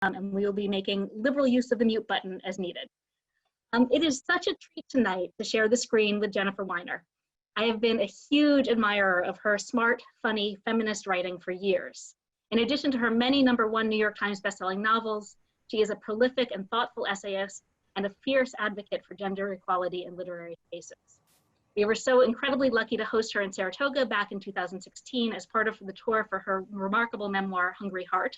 and we will be making liberal use of the mute button as needed. It is such a treat tonight to share the screen with Jennifer Weiner. I have been a huge admirer of her smart, funny, feminist writing for years. In addition to her many #1 New York Times bestselling novels, she is a prolific and thoughtful essayist and a fierce advocate for gender equality in literary spaces. We were so incredibly lucky to host her in Saratoga back in 2016 as part of the tour for her remarkable memoir, Hungry Heart.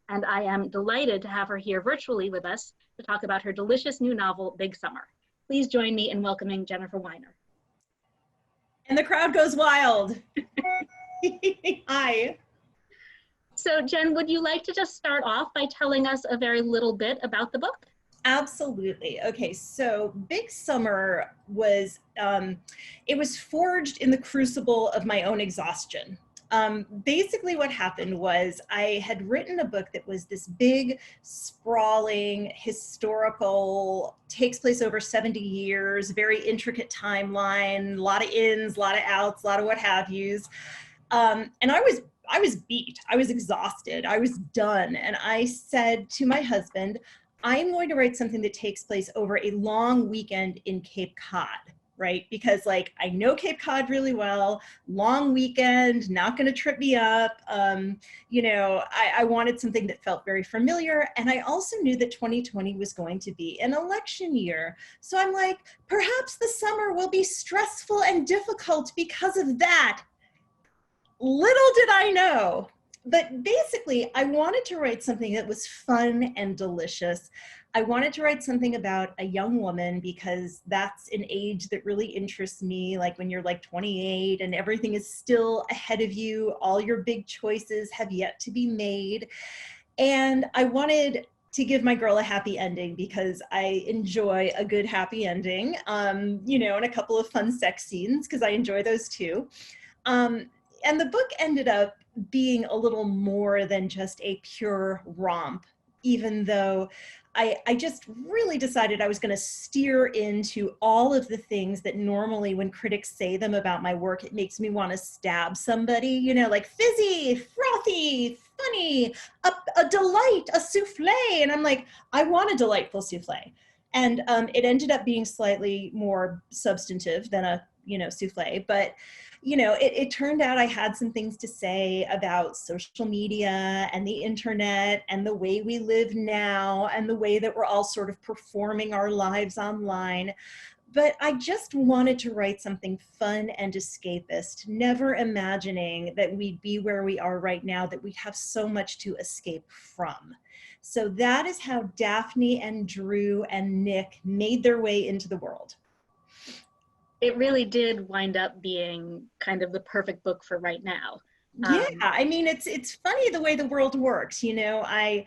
And I am delighted to have her here virtually with us to talk about her delicious new novel, Big Summer. Please join me in welcoming Jennifer Weiner. And the crowd goes wild. Hi. So Jen, would you like to just start off by telling us a very little bit about the book? Absolutely. Okay, so Big Summer was, it was forged in the crucible of my own exhaustion. Basically what happened was I had written a book that was this big, sprawling, historical, takes place over 70 years, very intricate timeline, a lot of ins, a lot of outs, a lot of what have yous. And I was beat, I was exhausted, I was done. And I said to my husband, I'm going to write something that takes place over a long weekend in Cape Cod, right? Because like, I know Cape Cod really well, long weekend, not gonna trip me up. You know, I wanted something that felt very familiar. And I also knew that 2020 was going to be an election year. So I'm like, perhaps the summer will be stressful and difficult because of that. Little did I know. But basically, I wanted to write something that was fun and delicious. I wanted to write something about a young woman because that's an age that really interests me, like when you're like 28 and everything is still ahead of you, all your big choices have yet to be made. And I wanted to give my girl a happy ending because I enjoy a good happy ending, you know, and a couple of fun sex scenes because I enjoy those too. And the book ended up being a little more than just a pure romp, even though I just really decided I was going to steer into all of the things that normally when critics say them about my work, it makes me want to stab somebody, you know, like fizzy, frothy, funny, a delight, a souffle. And I'm like, I want a delightful souffle. And it ended up being slightly more substantive than a, you know, souffle, but you know, it turned out I had some things to say about social media and the internet and the way we live now and the way that we're all sort of performing our lives online. But I just wanted to write something fun and escapist, never imagining that we'd be where we are right now, that we'd have so much to escape from. So that is how Daphne and Drew and Nick made their way into the world. It really did wind up being kind of the perfect book for right now. Yeah, I mean, it's funny the way the world works, you know. I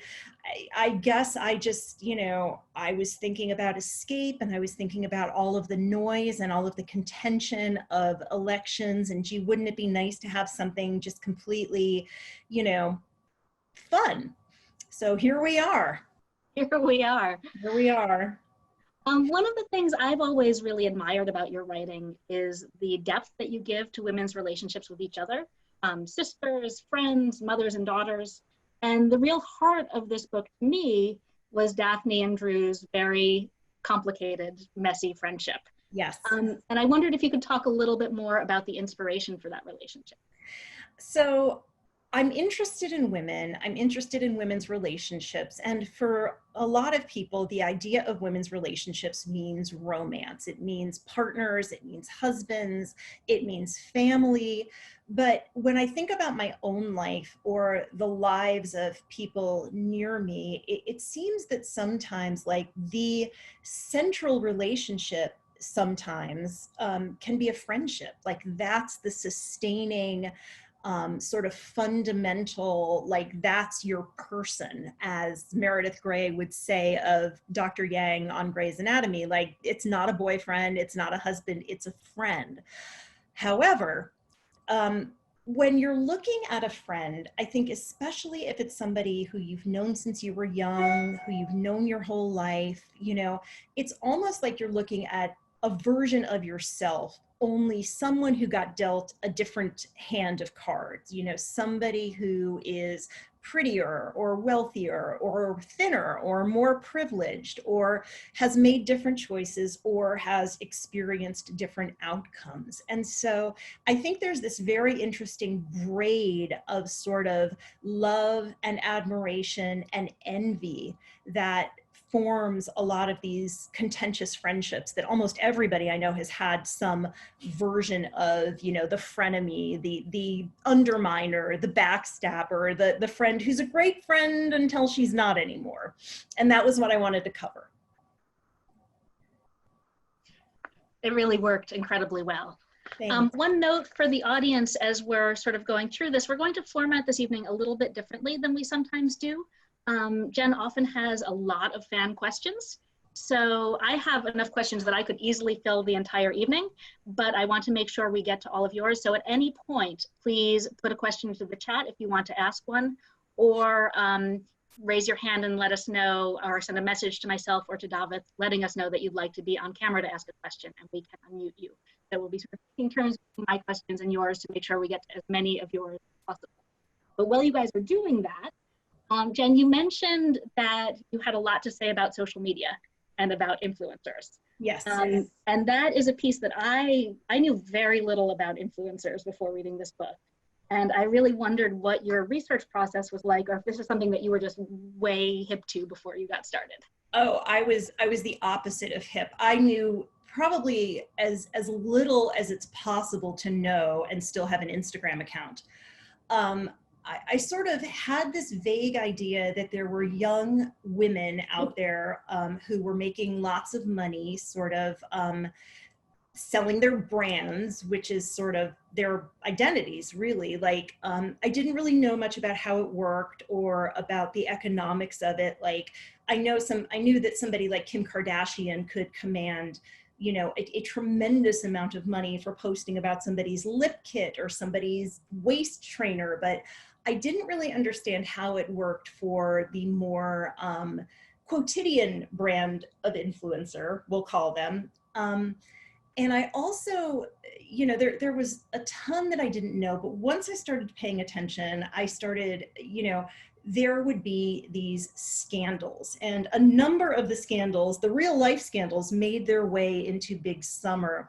guess I just, you know, I was thinking about escape and I was thinking about all of the noise and all of the contention of elections and gee, wouldn't it be nice to have something just completely, you know, fun. So here we are. Here we are. Here we are. One of the things I've always really admired about your writing is the depth that you give to women's relationships with each other, sisters, friends, mothers and daughters. And the real heart of this book to me was Daphne and Drew's very complicated, messy friendship. Yes. And I wondered if you could talk a little bit more about the inspiration for that relationship. So I'm interested in women. I'm interested in women's relationships. And for a lot of people, the idea of women's relationships means romance. It means partners, it means husbands, it means family. But when I think about my own life or the lives of people near me, it seems that sometimes like the central relationship sometimes can be a friendship. Like that's the sustaining sort of fundamental, like that's your person, as Meredith Grey would say of Dr. Yang on Grey's Anatomy, like it's not a boyfriend, it's not a husband, it's a friend. However, when you're looking at a friend, I think especially if it's somebody who you've known since you were young, who you've known your whole life, you know, it's almost like you're looking at a version of yourself, only someone who got dealt a different hand of cards, you know, somebody who is prettier or wealthier or thinner or more privileged or has made different choices or has experienced different outcomes. And so I think there's this very interesting braid of sort of love and admiration and envy that forms a lot of these contentious friendships that almost everybody I know has had some version of, you know, the frenemy, the underminer, the backstabber, the friend who's a great friend until she's not anymore. And that was what I wanted to cover. It really worked incredibly well. One note for the audience as we're sort of going through this, we're going to format this evening a little bit differently than we sometimes do. Jen often has a lot of fan questions. So I have enough questions that I could easily fill the entire evening, but I want to make sure we get to all of yours. So at any point, please put a question into the chat if you want to ask one, or raise your hand and let us know, or send a message to myself or to David, letting us know that you'd like to be on camera to ask a question, and we can unmute you. So we'll be sort of taking turns with my questions and yours to make sure we get to as many of yours as possible. But while you guys are doing that, Jen, you mentioned that you had a lot to say about social media and about influencers. Yes. And that is a piece that I knew very little about influencers before reading this book. And I really wondered what your research process was like, or if this is something that you were just way hip to before you got started. Oh, I was the opposite of hip. I knew probably as little as it's possible to know and still have an Instagram account. I sort of had this vague idea that there were young women out there who were making lots of money, sort of selling their brands, which is sort of their identities, really. Like, I didn't really know much about how it worked or about the economics of it. Like, I knew that somebody like Kim Kardashian could command, you know, a tremendous amount of money for posting about somebody's lip kit or somebody's waist trainer, but I didn't really understand how it worked for the more quotidian brand of influencer, we'll call them. And I also, you know, there was a ton that I didn't know, but once I started paying attention, I started, you know, there would be these scandals, and a number of the scandals, the real life scandals, made their way into Big Summer.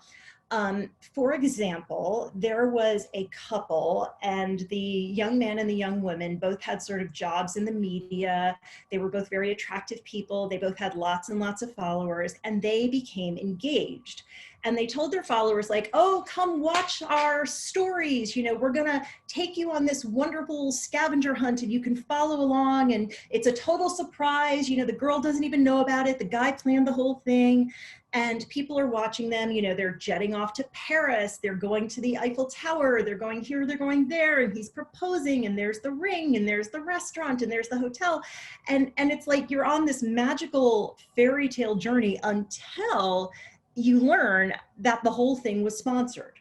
For example, there was a couple, and the young man and the young woman both had sort of jobs in the media. They were both very attractive people. They both had lots and lots of followers, and they became engaged. And they told their followers, like, oh, come watch our stories. You know, we're going to take you on this wonderful scavenger hunt and you can follow along. And it's a total surprise. You know, the girl doesn't even know about it. The guy planned the whole thing. And people are watching them. You know, they're jetting off to Paris. They're going to the Eiffel Tower. They're going here, they're going there. And he's proposing. And there's the ring. And there's the restaurant. And there's the hotel. And it's like you're on this magical fairy tale journey until you learn that the whole thing was sponsored,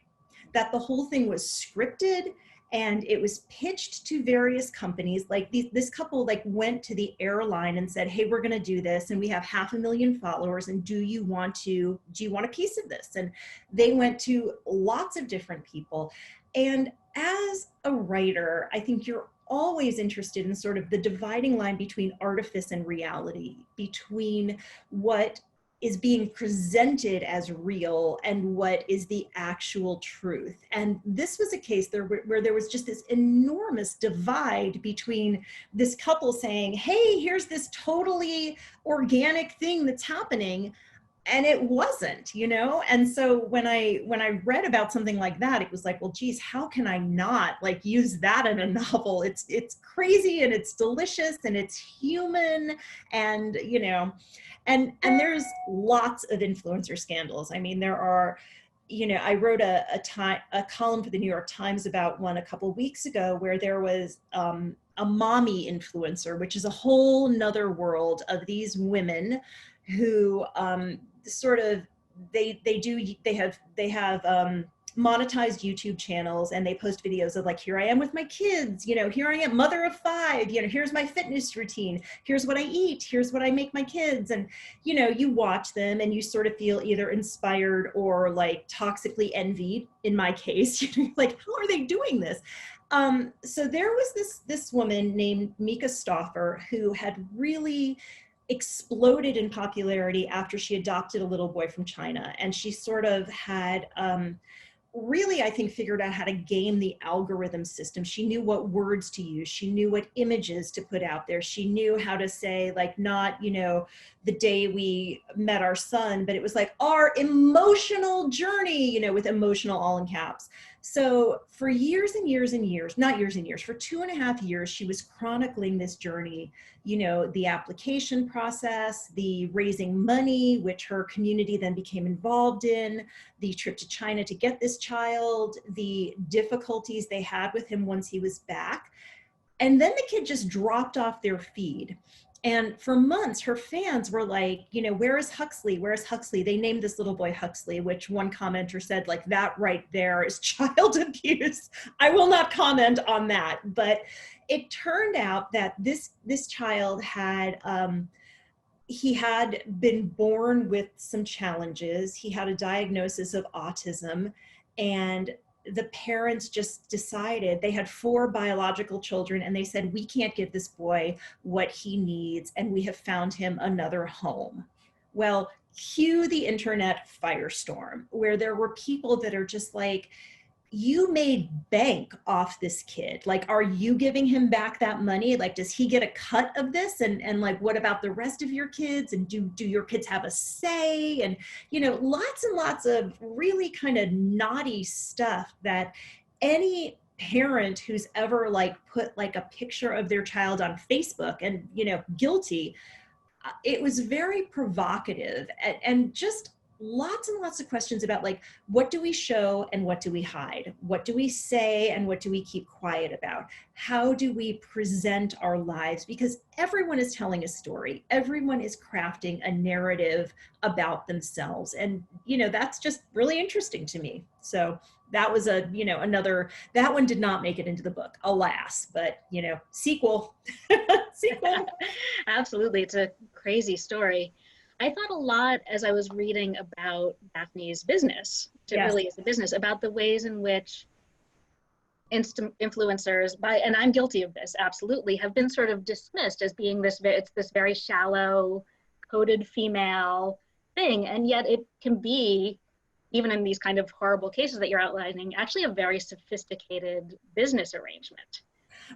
that the whole thing was scripted, and it was pitched to various companies. Like this couple like went to the airline and said, hey, we're going to do this, and we have 500,000 followers, and do you want a piece of this? And they went to lots of different people. And as a writer, I think you're always interested in sort of the dividing line between artifice and reality, between what is being presented as real and what is the actual truth. And this was a case where there was just this enormous divide between this couple saying, hey, here's this totally organic thing that's happening, and it wasn't, you know? And so when I read about something like that, it was like, well, geez, how can I not like use that in a novel? It's crazy, and it's delicious, and it's human, and, you know, and there's lots of influencer scandals. I mean, there are, you know, I wrote a column for the New York Times about one a couple weeks ago where there was a mommy influencer, which is a whole nother world of these women who sort of they have monetized YouTube channels, and they post videos of like, here I am with my kids, you know, here I am, mother of 5, you know, here's my fitness routine, here's what I eat, here's what I make my kids. And, you know, you watch them and you sort of feel either inspired or like toxically envied, in my case, you know, like, how are they doing this? So there was this woman named Mika Stauffer who had really exploded in popularity after she adopted a little boy from China. And she sort of had really, I think, figured out how to game the algorithm system. She knew what words to use. She knew what images to put out there. She knew how to say, like, not, you know, the day we met our son, but it was like our emotional journey, you know, with emotional all in caps. So for years and years and years, not years and years, for 2.5 years, she was chronicling this journey, you know, the application process, the raising money, which her community then became involved in, the trip to China to get this child, the difficulties they had with him once he was back. And then the kid just dropped off their feed. And for months, her fans were like, you know, where is Huxley? Where is Huxley? They named this little boy Huxley, which one commenter said, like, that right there is child abuse. I will not comment on that. But it turned out that this child had, he had been born with some challenges. He had a diagnosis of autism, and the parents just decided, they had 4 biological children, and they said, we can't give this boy what he needs, and we have found him another home. Well, cue the internet firestorm, where there were people that are just like, you made bank off this kid. Like, are you giving him back that money? Like, does he get a cut of this? And like, what about the rest of your kids? And do your kids have a say? And, you know, lots and lots of really kind of naughty stuff that any parent who's ever like put like a picture of their child on Facebook and, you know, guilty, it was very provocative and just lots and lots of questions about, like, what do we show and what do we hide? What do we say and what do we keep quiet about? How do we present our lives? Because everyone is telling a story. Everyone is crafting a narrative about themselves. And, you know, that's just really interesting to me. So that was a, you know, another, that one did not make it into the book, alas, but, you know, sequel. Sequel. Absolutely. It's a crazy story. I thought a lot as I was reading about Daphne's business, it Yes. really is a business, about the ways in which influencers, and I'm guilty of this, absolutely, have been sort of dismissed as being it's this very shallow, coded female thing. And yet it can be, even in these kind of horrible cases that you're outlining, actually a very sophisticated business arrangement.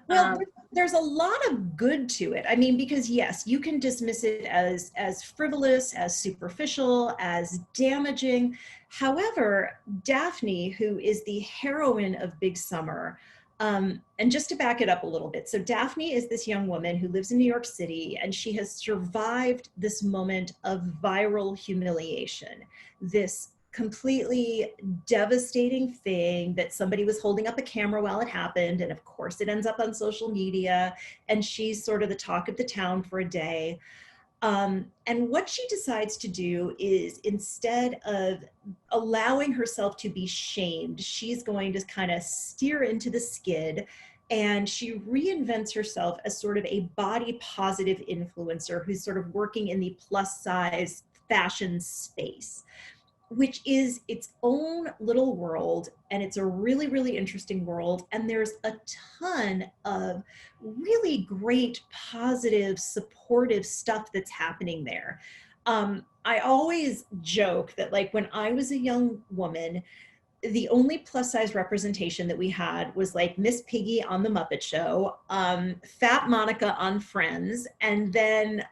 Well, there's a lot of good to it. I mean, because yes, you can dismiss it as frivolous, as superficial, as damaging. However, Daphne, who is the heroine of Big Summer, and just to back it up a little bit. So Daphne is this young woman who lives in New York City, and she has survived this moment of viral humiliation, this completely devastating thing that somebody was holding up a camera while it happened. And of course it ends up on social media, and she's sort of the talk of the town for a day. And what she decides to do is, instead of allowing herself to be shamed, she's going to kind of steer into the skid, and she reinvents herself as sort of a body positive influencer who's sort of working in the plus size fashion space, which is its own little world. And it's a really, really interesting world. And there's a ton of really great, positive, supportive stuff that's happening there. I always joke that, like, when I was a young woman, the only plus size representation that we had was like Miss Piggy on the Muppet Show, Fat Monica on Friends, and then,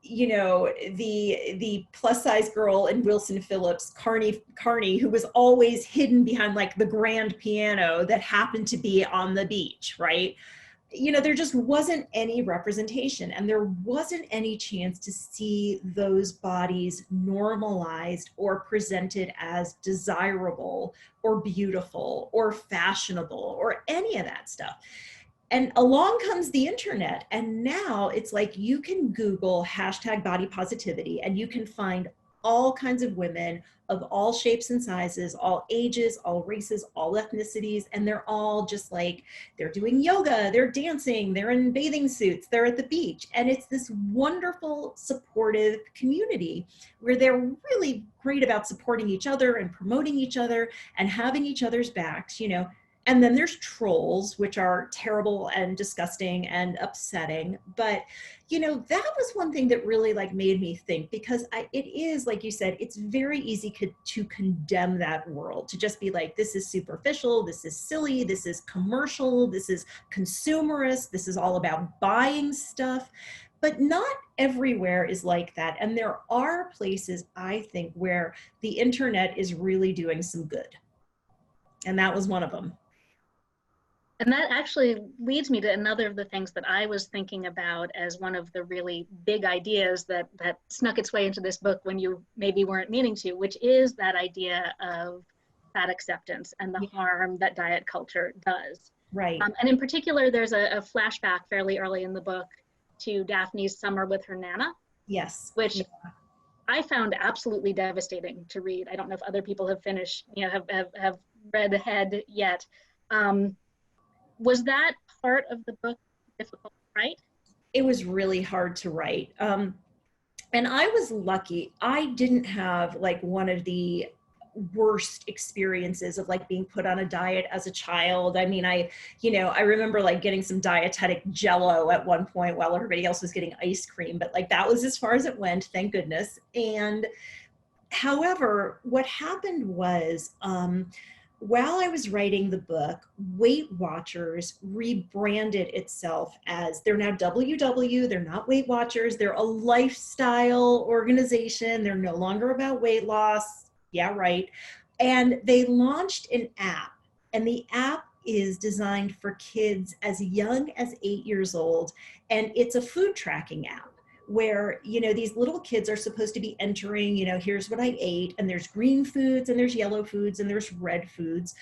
you know, the plus size girl in Wilson Phillips, Carney, who was always hidden behind like the grand piano that happened to be on the beach, right? You know, there just wasn't any representation, and there wasn't any chance to see those bodies normalized or presented as desirable or beautiful or fashionable or any of that stuff. And along comes the internet, and now it's like you can Google hashtag body positivity and you can find all kinds of women of all shapes and sizes, all ages, all races, all ethnicities, and they're all just like, they're doing yoga, they're dancing, they're in bathing suits, they're at the beach. And it's this wonderful, supportive community where they're really great about supporting each other and promoting each other and having each other's backs, you know. And then there's trolls, which are terrible and disgusting and upsetting. But, you know, that was one thing that really like made me think, because it is, like you said, it's very easy to condemn that world, to just be like, this is superficial, this is silly, this is commercial, this is consumerist, this is all about buying stuff. But not everywhere is like that. And there are places, I think, where the internet is really doing some good. And that was one of them. And that actually leads me to another of the things that I was thinking about as one of the really big ideas that snuck its way into this book when you maybe weren't meaning to, which is that idea of fat acceptance and the harm that diet culture does. Right. And in particular, there's a flashback fairly early in the book to Daphne's summer with her Nana. Yes. Which I found absolutely devastating to read. I don't know if other people have finished, have read ahead yet. Was that part of the book difficult to write? It was really hard to write. And I was lucky. I didn't have like one of the worst experiences of like being put on a diet as a child. I mean, I remember like getting some dietetic Jello at one point while everybody else was getting ice cream, but like that was as far as it went, thank goodness. And however, what happened was, while I was writing the book, Weight Watchers rebranded itself as, they're now WW, they're not Weight Watchers, they're a lifestyle organization, they're no longer about weight loss. Yeah, right. And they launched an app, and the app is designed for kids as young as 8 years old. And it's a food tracking app where, you know, these little kids are supposed to be entering, you know, here's what I ate, and there's green foods and there's yellow foods and there's red foods,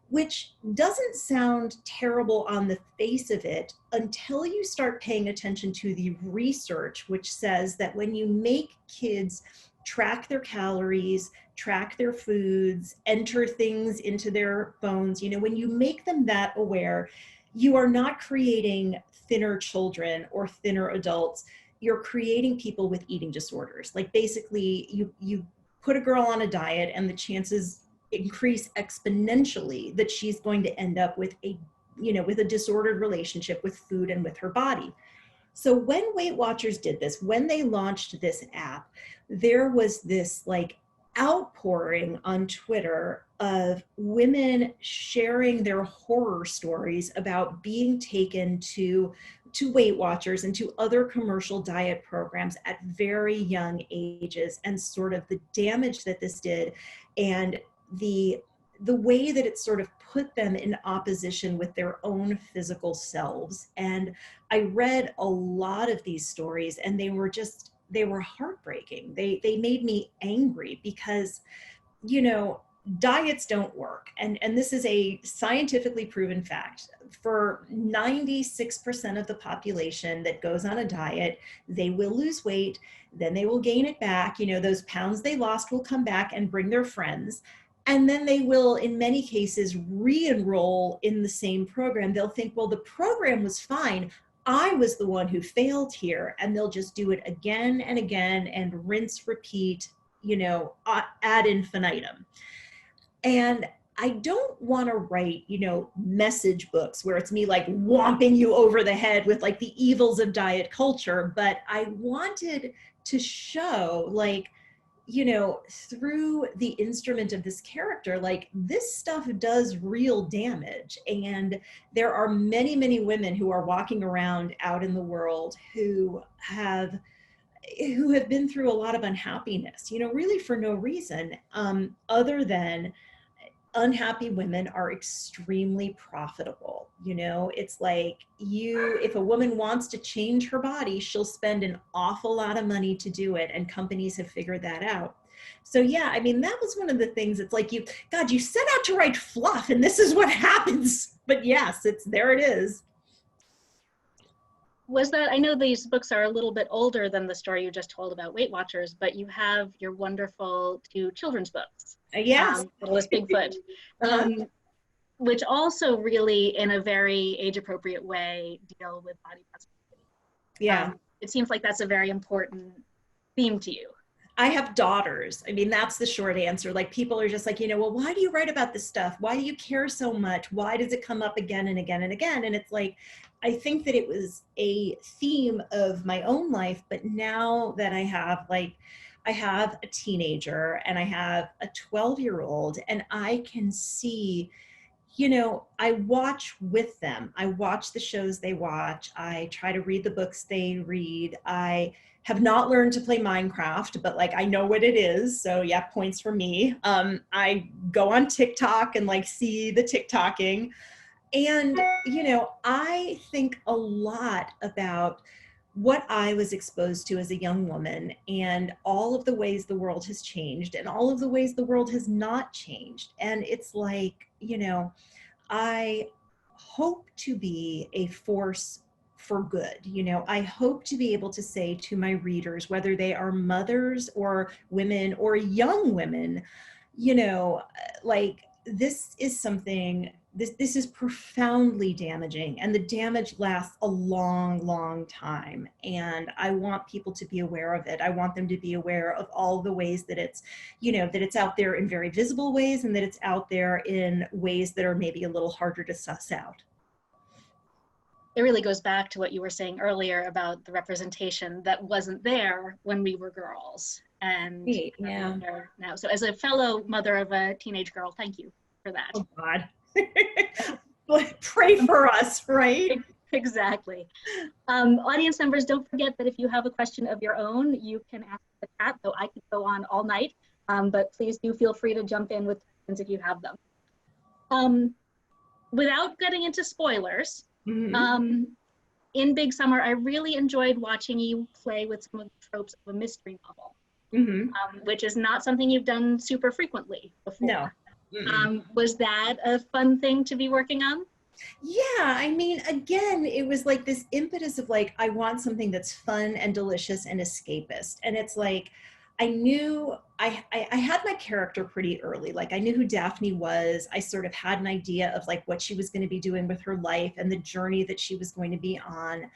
which doesn't sound terrible on the face of it until you start paying attention to the research, which says that when you make kids track their calories, track their foods, enter things into their phones, you know, when you make them that aware, you are not creating thinner children or thinner adults. You're creating people with eating disorders. Like basically you put a girl on a diet and the chances increase exponentially that she's going to end up with a disordered relationship with food and with her body. So when Weight Watchers did this, when they launched this app, there was this like outpouring on Twitter of women sharing their horror stories about being taken to Weight Watchers and to other commercial diet programs at very young ages, and sort of the damage that this did, and the way that it sort of put them in opposition with their own physical selves. And I read a lot of these stories, and they were heartbreaking. They made me angry because, you know, diets don't work. And this is a scientifically proven fact. For 96% of the population that goes on a diet, they will lose weight, then they will gain it back. You know, those pounds they lost will come back and bring their friends. And then they will, in many cases, re-enroll in the same program. They'll think, well, the program was fine. I was the one who failed here. And they'll just do it again and again and rinse, repeat, you know, ad infinitum. And I don't want to write, you know, message books where it's me like whomping you over the head with like the evils of diet culture. But I wanted to show, like, you know, through the instrument of this character, like this stuff does real damage. And there are many, many women who are walking around out in the world who have been through a lot of unhappiness, you know, really for no reason other than unhappy women are extremely profitable. You know, it's like if a woman wants to change her body, she'll spend an awful lot of money to do it. And companies have figured that out. So yeah, I mean, that was one of the things. It's like, you set out to write fluff and this is what happens. But yes, there it is. Was that, I know these books are a little bit older than the story you just told about Weight Watchers, but you have your wonderful 2 children's books. Yes. Littlest Bigfoot, which also really, in a very age-appropriate way, deal with body positivity. Yeah. It seems like that's a very important theme to you. I have daughters. I mean, that's the short answer. Like, people are just like, well, why do you write about this stuff? Why do you care so much? Why does it come up again and again and again? And it's like, I think that it was a theme of my own life, but now that I have a teenager and I have a 12-year-old, and I can see, I watch with them. I watch the shows they watch. I try to read the books they read. I have not learned to play Minecraft, but like, I know what it is. So yeah, points for me. I go on TikTok and like see the TikToking. And, I think a lot about what I was exposed to as a young woman and all of the ways the world has changed and all of the ways the world has not changed. And it's like, I hope to be a force for good. I hope to be able to say to my readers, whether they are mothers or women or young women, like, this is something, this is profoundly damaging, and the damage lasts a long, long time. And I want people to be aware of it. I want them to be aware of all the ways that it's, that it's out there in very visible ways, and that it's out there in ways that are maybe a little harder to suss out. It really goes back to what you were saying earlier about the representation that wasn't there when we were girls. And yeah, now. So as a fellow mother of a teenage girl, thank you for that. Oh God. Pray for us, right? Exactly. Audience members, don't forget that if you have a question of your own, you can ask the chat, though I could go on all night, but please do feel free to jump in with questions if you have them. Without getting into spoilers, in Big Summer, I really enjoyed watching you play with some of the tropes of a mystery novel, which is not something you've done super frequently before. No. Was that a fun thing to be working on? Yeah, I mean, again, it was like this impetus of like, I want something that's fun and delicious and escapist. And it's like, I knew I had my character pretty early. Like, I knew who Daphne was. I sort of had an idea of like what she was going to be doing with her life and the journey that she was going to be on.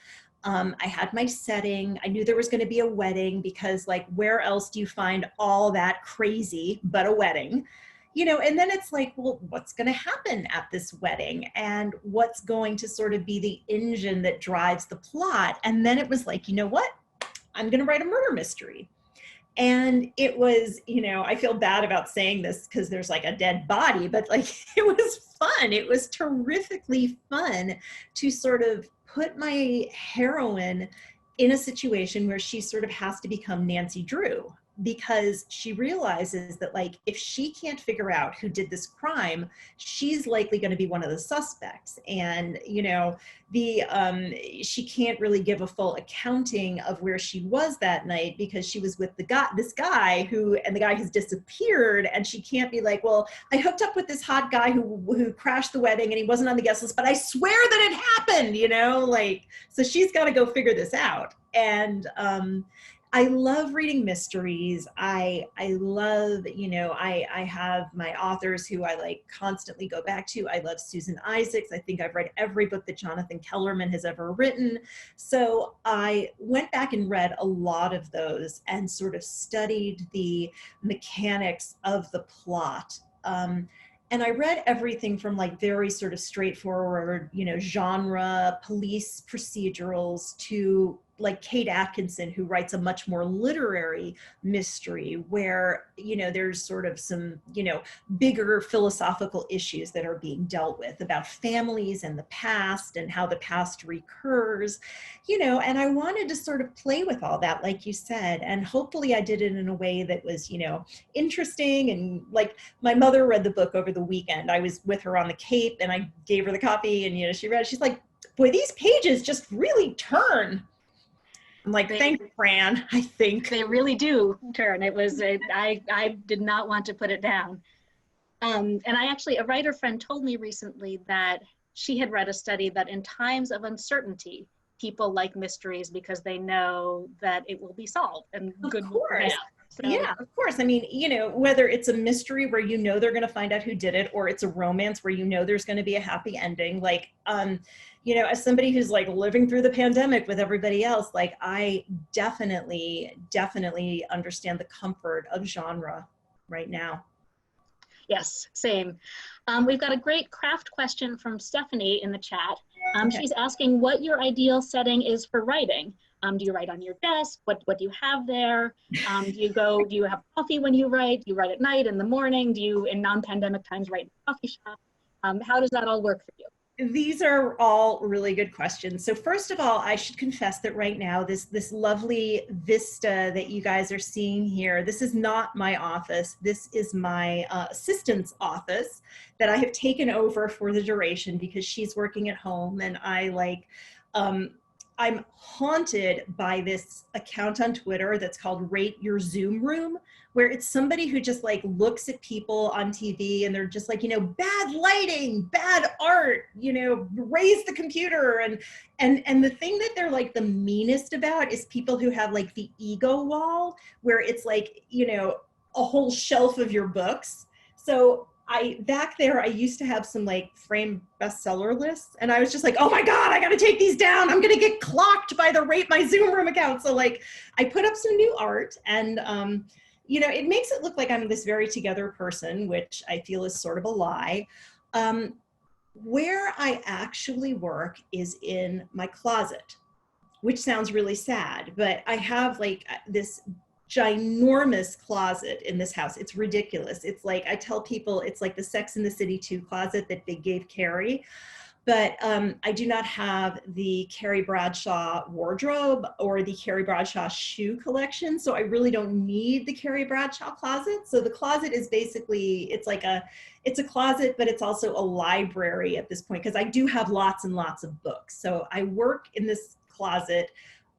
I had my setting. I knew there was going to be a wedding, because like, where else do you find all that crazy but a wedding? And then it's like, well, what's going to happen at this wedding, and what's going to sort of be the engine that drives the plot? And then it was like, you know what? I'm going to write a murder mystery. And it was, I feel bad about saying this because there's like a dead body, but like, it was fun. It was terrifically fun to sort of put my heroine in a situation where she sort of has to become Nancy Drew, because she realizes that like, if she can't figure out who did this crime, she's likely going to be one of the suspects. And she can't really give a full accounting of where she was that night, because she was with this guy and the guy has disappeared, and she can't be like, well, I hooked up with this hot guy who crashed the wedding and he wasn't on the guest list, but I swear that it happened, like, so she's got to go figure this out. And I love reading mysteries. I love, I have my authors who I like constantly go back to. I love Susan Isaacs. I think I've read every book that Jonathan Kellerman has ever written. So I went back and read a lot of those and sort of studied the mechanics of the plot. And I read everything from like very sort of straightforward, genre police procedurals to like Kate Atkinson, who writes a much more literary mystery where, there's sort of some, bigger philosophical issues that are being dealt with about families and the past and how the past recurs, and I wanted to sort of play with all that, like you said, and hopefully I did it in a way that was, interesting. And like, my mother read the book over the weekend. I was with her on the Cape and I gave her the copy, and, she read, she's like, boy, these pages just really turn. I'm like, thank you, Fran. I think they really do turn. It was, I did not want to put it down. And a writer friend told me recently that she had read a study that in times of uncertainty, people like mysteries because they know that it will be solved. And of course. So, yeah, of course. I mean, whether it's a mystery where they're going to find out who did it, or it's a romance where there's going to be a happy ending. Like, you know, as somebody who's like living through the pandemic with everybody else, like I definitely understand the comfort of genre right now. Yes, same. We've got a great craft question from Stephanie in the chat. Okay. She's asking what your ideal setting is for writing. Do you write on your desk? What do you have there? Do you have coffee when you write? Do you write at night, in the morning? Do you, in non-pandemic times, write in a coffee shop? How does that all work for you? These are all really good questions. So first of all, I should confess that right now, this lovely vista that you guys are seeing here, this is not my office. This is my assistant's office that I have taken over for the duration because she's working at home, and I'm haunted by this account on Twitter that's called Rate Your Zoom Room, where it's somebody who just like looks at people on TV and they're just like, you know, bad lighting, bad art, you know, raise the computer. And the thing that they're like the meanest about is people who have like the ego wall, where it's like, you know, a whole shelf of your books. So back there, I used to have some like frame bestseller lists, and I was just like, oh my God, I got to take these down. I'm going to get clocked by the Rate My Zoom Room account. So like I put up some new art, and you know, it makes it look like I'm this very together person, which I feel is sort of a lie. Where I actually work is in my closet, which sounds really sad, but I have like this ginormous closet in this house. It's ridiculous. It's like, I tell people it's like the Sex and the City 2 closet that they gave Carrie. But I do not have the Carrie Bradshaw wardrobe or the Carrie Bradshaw shoe collection. So I really don't need the Carrie Bradshaw closet. So the closet is basically, it's a closet, but it's also a library at this point, because I do have lots and lots of books. So I work in this closet.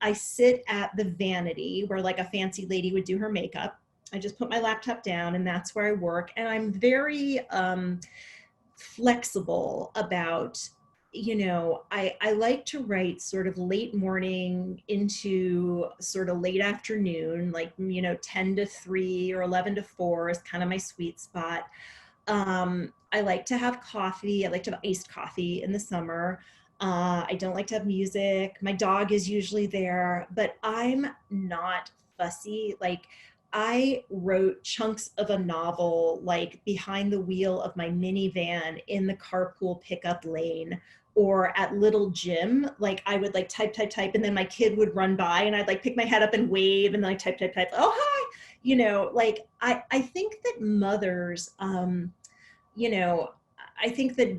I sit at the vanity where like a fancy lady would do her makeup. I just put my laptop down and that's where I work. And I'm very flexible about, you know, I like to write sort of late morning into sort of late afternoon, like, you know, 10 to 3 or 11 to 4 is kind of my sweet spot. I like to have coffee. I like to have iced coffee in the summer. I don't like to have music. My dog is usually there, but I'm not fussy. Like, I wrote chunks of a novel like behind the wheel of my minivan in the carpool pickup lane, or at Little Jim. Like I would like type, and then my kid would run by and I'd like pick my head up and wave and then I type. Oh, hi. You know, like I think that mothers, you know, I think that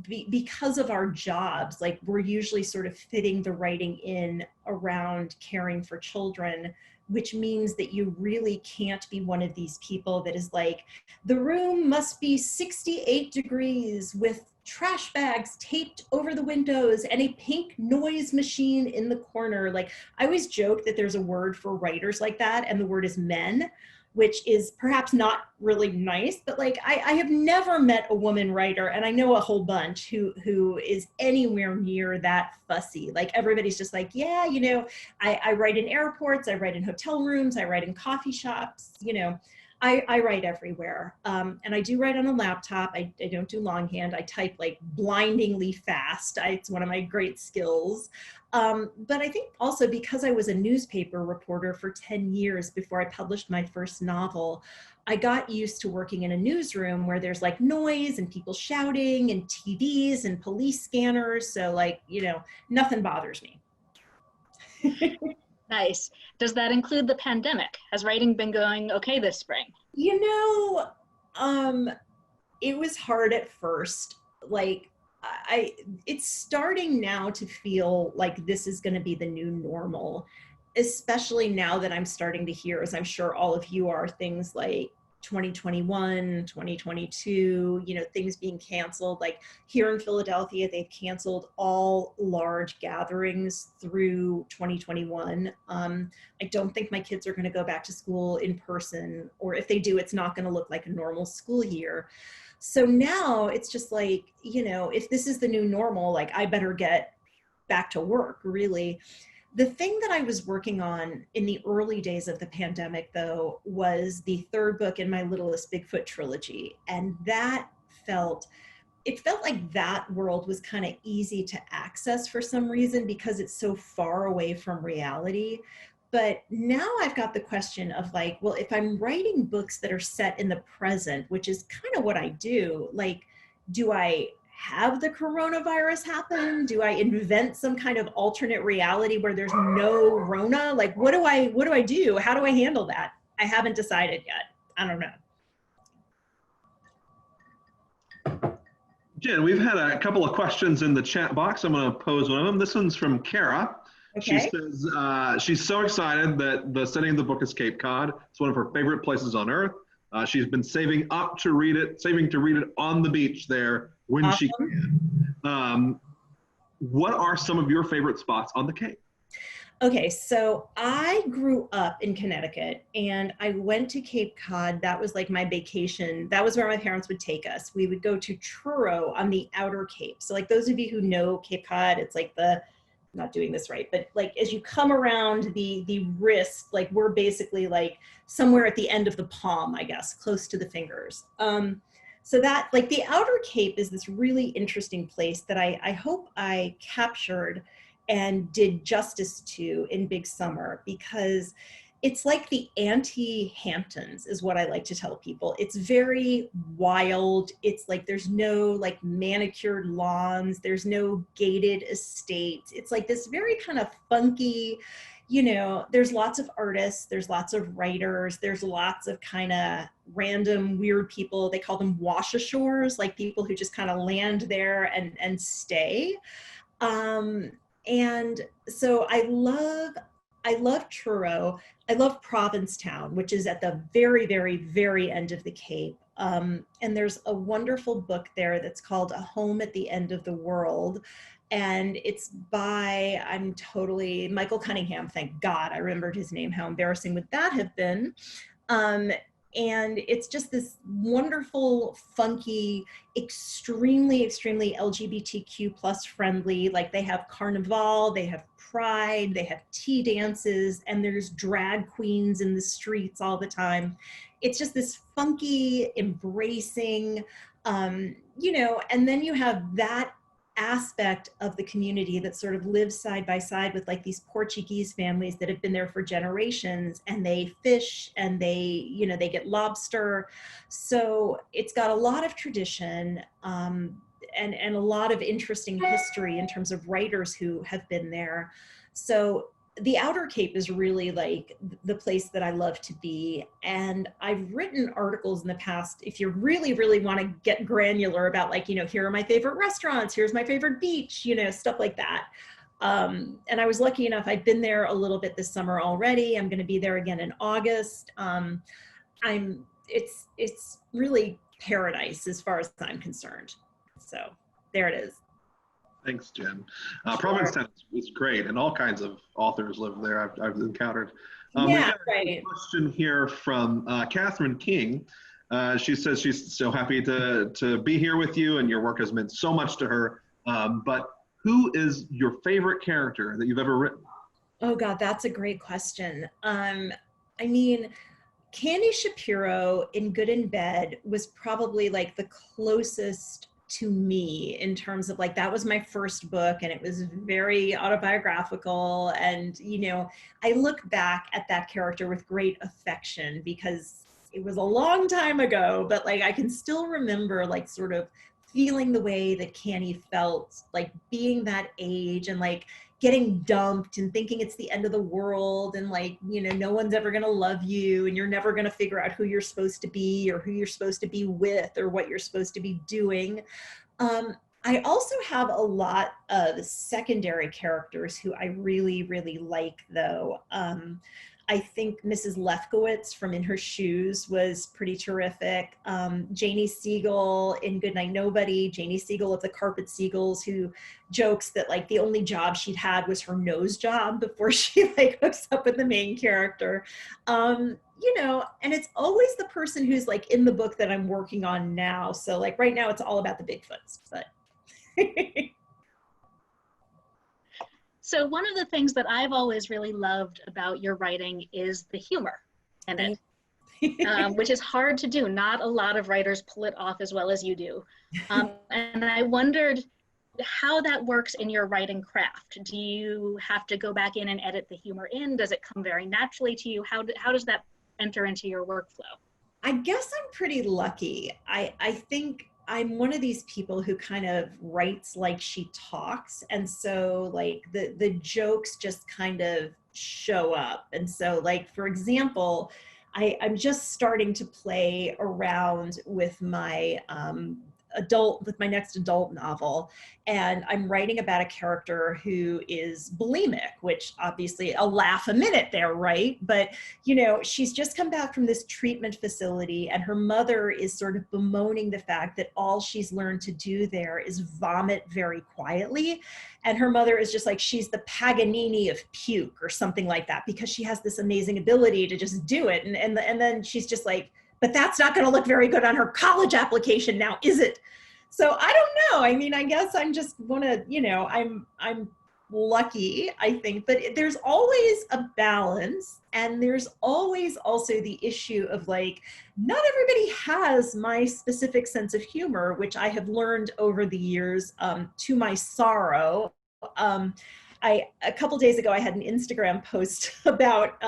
because of our jobs, like we're usually sort of fitting the writing in around caring for children, which means that you really can't be one of these people that is like, the room must be 68 degrees with trash bags taped over the windows and a pink noise machine in the corner. Like I always joke that there's a word for writers like that, and the word is men, which is perhaps not really nice, but like I have never met a woman writer, and I know a whole bunch who is anywhere near that fussy. Like everybody's just like, yeah, you know, I write in airports, I write in hotel rooms, I write in coffee shops, you know, I write everywhere. And I do write on a laptop. I don't do longhand. I type like blindingly fast. It's one of my great skills. But I think also because I was a newspaper reporter for 10 years before I published my first novel, I got used to working in a newsroom where there's like noise and people shouting and TVs and police scanners. So like, you know, nothing bothers me. Nice. Does that include the pandemic? Has writing been going okay this spring? You know, it was hard at first. Like it's starting now to feel like this is going to be the new normal, especially now that I'm starting to hear, as I'm sure all of you are, things like 2021, 2022, you know, things being canceled. Like here in Philadelphia, they've canceled all large gatherings through 2021. I don't think my kids are going to go back to school in person, or if they do, it's not going to look like a normal school year. So now it's just like, you know, if this is the new normal, like I better get back to work, really. The thing that I was working on in the early days of the pandemic, though, was the third book in my Littlest Bigfoot trilogy. And that felt it felt like that world was kind of easy to access for some reason because it's so far away from reality. But now I've got the question of like, well, if I'm writing books that are set in the present, which is kind of what I do, like, do I have the coronavirus happen? Do I invent some kind of alternate reality where there's no Rona? Like, what do I do? How do I handle that? I haven't decided yet. I don't know. Jen, we've had a couple of questions in the chat box. I'm going to pose one of them. This one's from Kara. She Okay. says she's so excited that the setting of the book is Cape Cod. It's one of her favorite places on earth. She's been saving to read it on the beach there when she can. What are some of your favorite spots on the Cape? Okay, so I grew up in Connecticut and I went to Cape Cod. That was like my vacation. That was where my parents would take us. We would go to Truro on the outer Cape. So like those of you who know Cape Cod, it's like I'm not doing this right, but like as you come around the wrist, like we're basically like somewhere at the end of the palm, I guess, close to the fingers. So that like the outer Cape is this really interesting place that I hope I captured and did justice to in Big Summer, because it's like the anti-Hamptons is what I like to tell people. It's very wild. It's like there's no like manicured lawns. There's no gated estates. It's like this very kind of funky, you know, there's lots of artists, there's lots of writers, there's lots of kind of random weird people. They call them wash-ashores, like people who just kind of land there and stay. And so I love Truro. I love Provincetown, which is at the very, very, very end of the Cape. And there's a wonderful book there that's called A Home at the End of the World. And it's by, Michael Cunningham, thank God I remembered his name. How embarrassing would that have been? And it's just this wonderful, funky, extremely, extremely LGBTQ plus friendly, like they have carnival, they have pride, they have tea dances, and there's drag queens in the streets all the time. It's just this funky, embracing, you know, and then you have that aspect of the community that sort of lives side by side with like these Portuguese families that have been there for generations, and they fish and they, you know, they get lobster. So it's got a lot of tradition and a lot of interesting history in terms of writers who have been there. So the Outer Cape is really like the place that I love to be. And I've written articles in the past, if you really, really want to get granular about like, you know, here are my favorite restaurants, here's my favorite beach, you know, stuff like that. And I was lucky enough, I've been there a little bit this summer already. I'm going to be there again in August. It's really paradise as far as I'm concerned. So there it is. Thanks, Jen. Sure. Provincetown is great, and all kinds of authors live there I've encountered. Yeah, we have right. a question here from Catherine King. She says she's so happy to be here with you, and your work has meant so much to her. But who is your favorite character that you've ever written? Oh God, that's a great question. I mean, Candy Shapiro in Good in Bed was probably like the closest to me in terms of like, that was my first book and it was very autobiographical. And, you know, I look back at that character with great affection because it was a long time ago, but like, I can still remember like sort of feeling the way that Candy felt, like being that age and like getting dumped and thinking it's the end of the world and like, you know, no one's ever gonna love you and you're never gonna figure out who you're supposed to be or who you're supposed to be with or what you're supposed to be doing. I also have a lot of secondary characters who I really, really like though. I think Mrs. Lefkowitz from In Her Shoes was pretty terrific. Janie Siegel in Goodnight Nobody, Janie Siegel of the Carpet Seagulls, who jokes that like the only job she'd had was her nose job before she like hooks up with the main character. You know, and it's always the person who's like in the book that I'm working on now. So like right now it's all about the Bigfoots, but. So one of the things that I've always really loved about your writing is the humor in it. which is hard to do. Not a lot of writers pull it off as well as you do. And I wondered how that works in your writing craft. Do you have to go back in and edit the humor in? Does it come very naturally to you? How does that enter into your workflow? I guess I'm pretty lucky. I think I'm one of these people who kind of writes like she talks. And so like the jokes just kind of show up. And so like, for example, I'm just starting to play around with my my next adult novel, and I'm writing about a character who is bulimic, which obviously a laugh a minute there, right? But you know, she's just come back from this treatment facility, and her mother is sort of bemoaning the fact that all she's learned to do there is vomit very quietly. And her mother is just like, she's the Paganini of puke or something like that, because she has this amazing ability to just do it. And then she's just like, but that's not going to look very good on her college application now, is it? So I don't know. I mean, I guess I'm just gonna, you know, I'm lucky, I think, but there's always a balance, and there's always also the issue of like, not everybody has my specific sense of humor, which I have learned over the years, to my sorrow. A couple days ago, I had an Instagram post about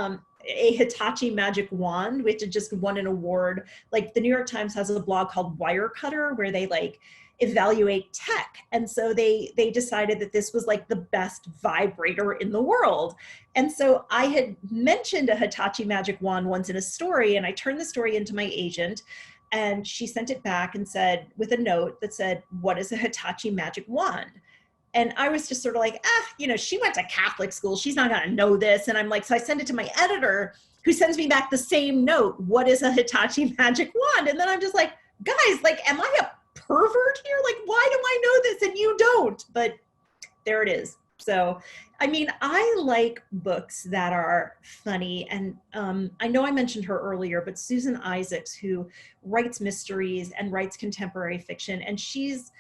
a Hitachi magic wand, which had just won an award. Like the New York Times has a blog called Wirecutter, where they like evaluate tech. And so they decided that this was like the best vibrator in the world. And so I had mentioned a Hitachi magic wand once in a story, and I turned the story into my agent, and she sent it back and said, with a note that said, "What is a Hitachi magic wand?" And I was just sort of like, you know, she went to Catholic school, she's not gonna know this. And I'm like, so I send it to my editor, who sends me back the same note, "What is a Hitachi magic wand?" And then I'm just like, guys, like, am I a pervert here? Like, why do I know this and you don't? But there it is. So, I mean, I like books that are funny. And I know I mentioned her earlier, but Susan Isaacs, who writes mysteries and writes contemporary fiction, and she's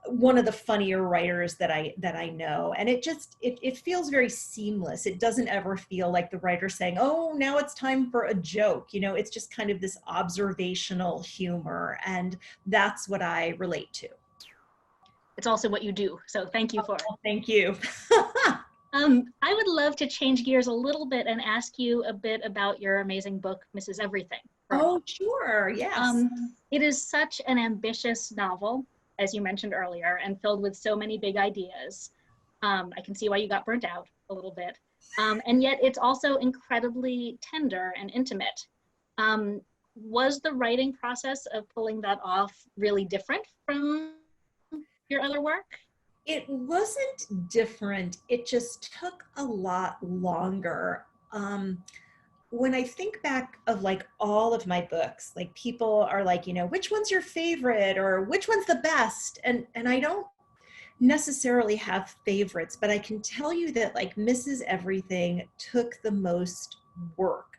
one of the funnier writers that I know. And it feels very seamless. It doesn't ever feel like the writer saying, "Oh, now it's time for a joke." You know, it's just kind of this observational humor. And that's what I relate to. It's also what you do. So thank you for it. Thank you. I would love to change gears a little bit and ask you a bit about your amazing book, Mrs. Everything. Oh, sure. Yes. It is such an ambitious novel, as you mentioned earlier, and filled with so many big ideas. I can see why you got burnt out a little bit. And yet it's also incredibly tender and intimate. Was the writing process of pulling that off really different from your other work? It wasn't different. It just took a lot longer. When I think back of like all of my books, like people are like, you know, which one's your favorite or which one's the best? And I don't necessarily have favorites, but I can tell you that like Mrs. Everything took the most work.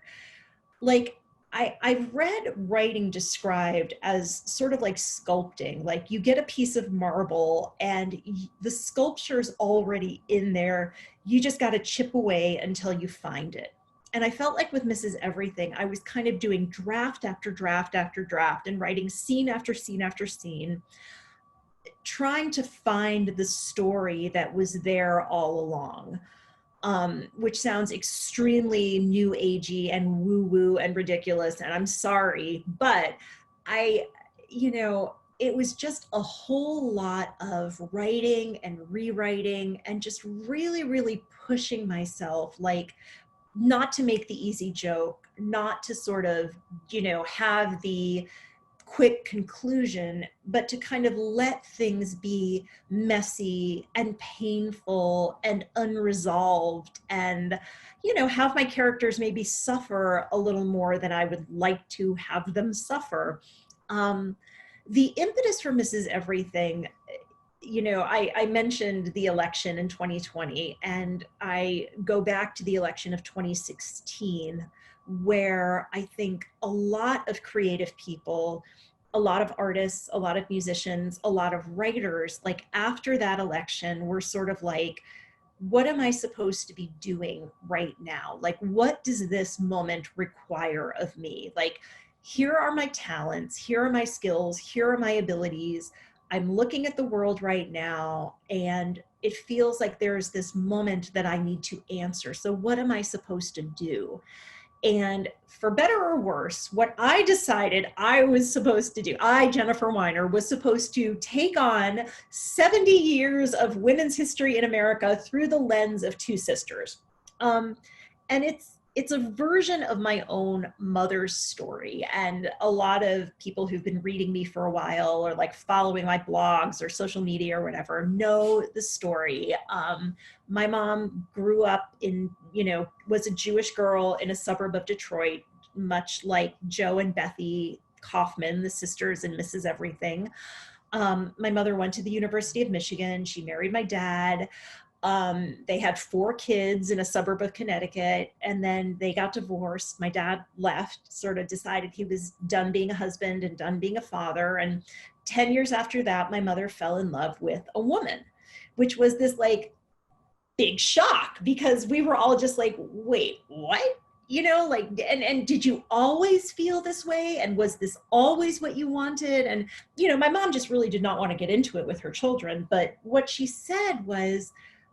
Like I've read writing described as sort of like sculpting. Like you get a piece of marble and the sculpture's already in there. You just got to chip away until you find it. And I felt like with Mrs. Everything, I was kind of doing draft after draft after draft and writing scene after scene after scene, trying to find the story that was there all along, which sounds extremely new agey and woo woo and ridiculous. And I'm sorry, but it was just a whole lot of writing and rewriting and just really, really pushing myself, like, not to make the easy joke, not to sort of, have the quick conclusion, but to kind of let things be messy and painful and unresolved and, have my characters maybe suffer a little more than I would like to have them suffer. The impetus for Mrs. Everything, I mentioned the election in 2020, and I go back to the election of 2016, where I think a lot of creative people, a lot of artists, a lot of musicians, a lot of writers, like after that election, were sort of like, what am I supposed to be doing right now? Like, what does this moment require of me? Like, here are my talents, here are my skills, here are my abilities. I'm looking at the world right now, and it feels like there's this moment that I need to answer. So what am I supposed to do? And for better or worse, what I decided I was supposed to do, I, Jennifer Weiner, was supposed to take on 70 years of women's history in America through the lens of two sisters. And it's a version of my own mother's story. And a lot of people who've been reading me for a while, or like following my blogs or social media or whatever, know the story. My mom grew up was a Jewish girl in a suburb of Detroit, much like Joe and Bethy Kaufman, the sisters in Mrs. Everything. My mother went to the University of Michigan. She married my dad. They had 4 kids in a suburb of Connecticut, and then they got divorced. My dad left, sort of decided he was done being a husband and done being a father. And 10 years after that, my mother fell in love with a woman, which was this like big shock, because we were all just like, wait, what? And did you always feel this way? And was this always what you wanted? And, my mom just really did not want to get into it with her children. But what she said was,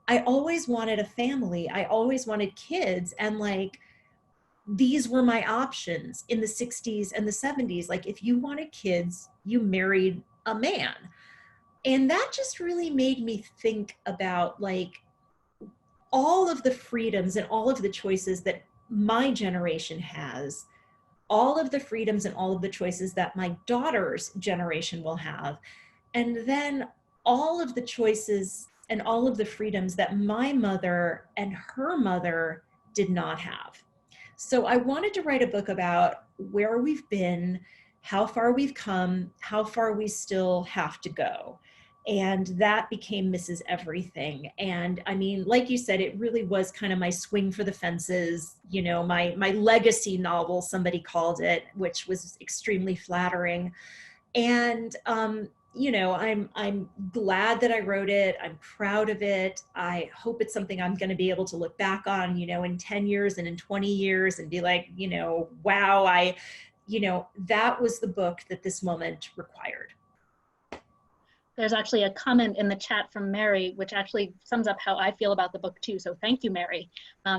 I always wanted a family. I always wanted kids. And like, these were my options in the 60s and the 70s. Like, if you wanted kids, you married a man. And that just really made me think about like all of the freedoms and all of the choices that my generation has, all of the freedoms and all of the choices that my daughter's generation will have, and then all of the choices and all of the freedoms that my mother and her mother did not have. So I wanted to write a book about where we've been, how far we've come, how far we still have to go. And that became Mrs. Everything. And I mean, like you said, it really was kind of my swing for the fences, my legacy novel, somebody called it, which was extremely flattering. And, I'm glad that I wrote it. I'm proud of it. I hope it's something I'm going to be able to look back on, in 10 years and in 20 years and be like, wow, that was the book that this moment required. There's actually a comment in the chat from Mary, which actually sums up how I feel about the book too. So thank you, Mary.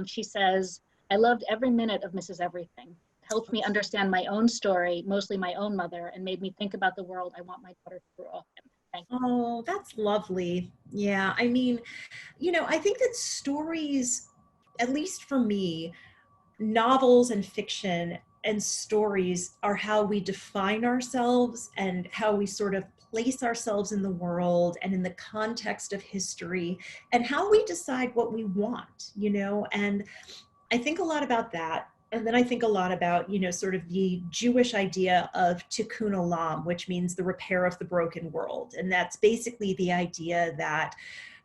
She says, I loved every minute of Mrs. Everything. It helped me understand my own story, mostly my own mother, and made me think about the world I want my daughter to grow up in. Thank you. Oh, that's lovely. Yeah, I mean, I think that stories, at least for me, novels and fiction and stories are how we define ourselves and how we sort of place ourselves in the world and in the context of history, and how we decide what we want, and I think a lot about that. And then I think a lot about, sort of the Jewish idea of Tikkun Olam, which means the repair of the broken world. And that's basically the idea that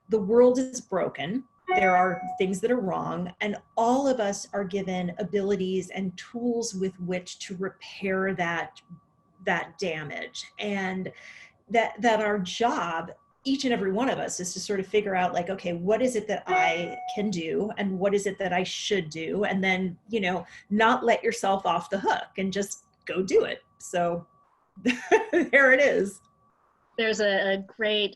the world is broken. There are things that are wrong, and all of us are given abilities and tools with which to repair that damage. And that our job, each and every one of us, is to sort of figure out like, okay, what is it that I can do and what is it that I should do? And then, not let yourself off the hook and just go do it. So there it is. There's a great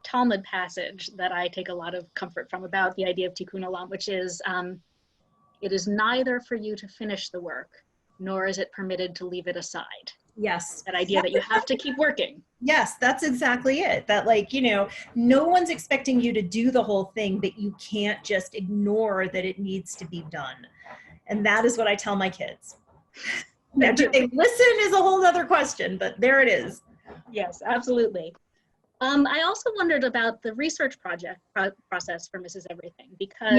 Talmud passage that I take a lot of comfort from about the idea of Tikkun Olam, which is, it is neither for you to finish the work, nor is it permitted to leave it aside. Yes. That idea that you have to keep working. Yes, that's exactly it. That like, no one's expecting you to do the whole thing, but you can't just ignore that it needs to be done. And that is what I tell my kids. Now, do they listen is a whole other question, but there it is. Yes, absolutely. I also wondered about the research process for Mrs. Everything, because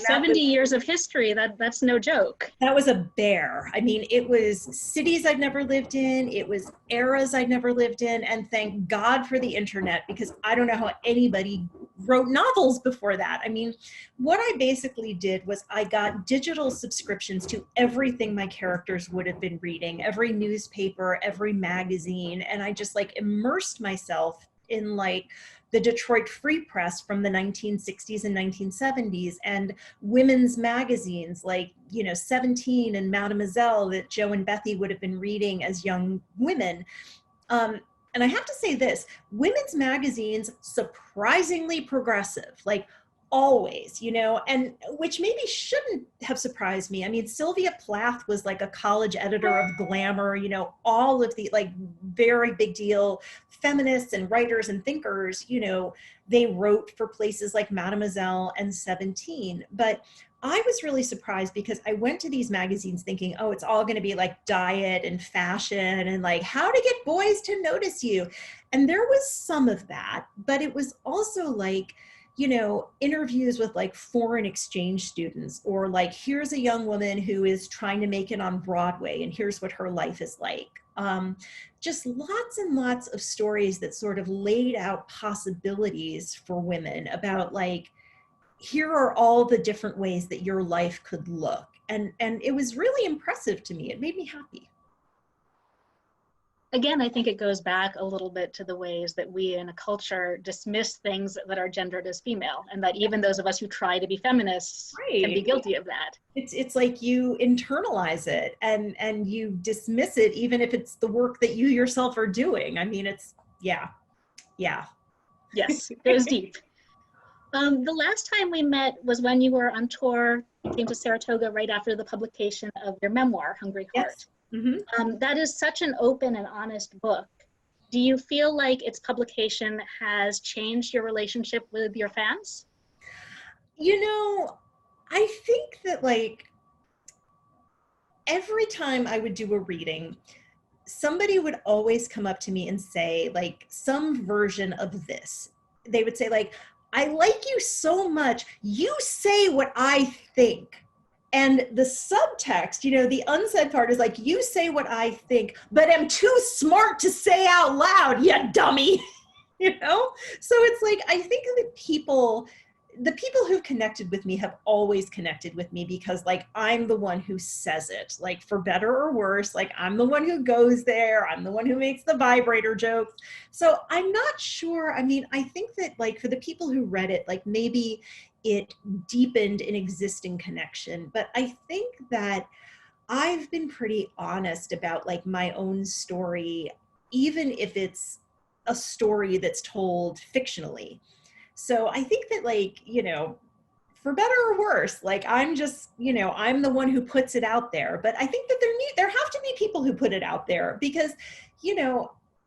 70 years of history, that's no joke. That was a bear. I mean, it was cities I'd never lived in. It was eras I'd never lived in. And thank God for the internet, because I don't know how anybody wrote novels before that. I mean, what I basically did was I got digital subscriptions to everything my characters would have been reading, every newspaper, every magazine. And I just like immersed myself in like the Detroit Free Press from the 1960s and 1970s, and women's magazines like, 17 and Mademoiselle that Joe and Bethy would have been reading as young women. And I have to say this, women's magazines, surprisingly progressive, like always, and which maybe shouldn't have surprised me. I mean, Sylvia Plath was like a college editor of Glamour, all of the like very big deal feminists and writers and thinkers, they wrote for places like Mademoiselle and 17. But I was really surprised because I went to these magazines thinking, oh, it's all going to be like diet and fashion and like how to get boys to notice you. And there was some of that, but it was also like, interviews with like foreign exchange students, or like, here's a young woman who is trying to make it on Broadway and here's what her life is like. Just lots and lots of stories that sort of laid out possibilities for women about like, here are all the different ways that your life could look. And it was really impressive to me. It made me happy. Again, I think it goes back a little bit to the ways that we in a culture dismiss things that are gendered as female, and that even those of us who try to be feminists can be guilty of that. It's like you internalize it and you dismiss it, even if it's the work that you yourself are doing. I mean, yeah. Yes, it goes deep. The last time we met was when you were on tour. You came to Saratoga right after the publication of your memoir, Hungry Heart. Yes. Mm-hmm. That is such an open and honest book. Do you feel like its publication has changed your relationship with your fans? I think that like every time I would do a reading, somebody would always come up to me and say like some version of this. They would say like, I like you so much, you say what I think. And the subtext, the unsaid part is like, you say what I think, but I'm too smart to say out loud, you dummy, So it's like, I think the people who've connected with me have always connected with me because like, I'm the one who says it, like for better or worse, like I'm the one who goes there. I'm the one who makes the vibrator jokes. So I'm not sure. I mean, I think that like for the people who read it, like maybe it deepened an existing connection. But I think that I've been pretty honest about like my own story, even if it's a story that's told fictionally. So I think that like, for better or worse, like I'm just, I'm the one who puts it out there. But I think that there have to be people who put it out there because,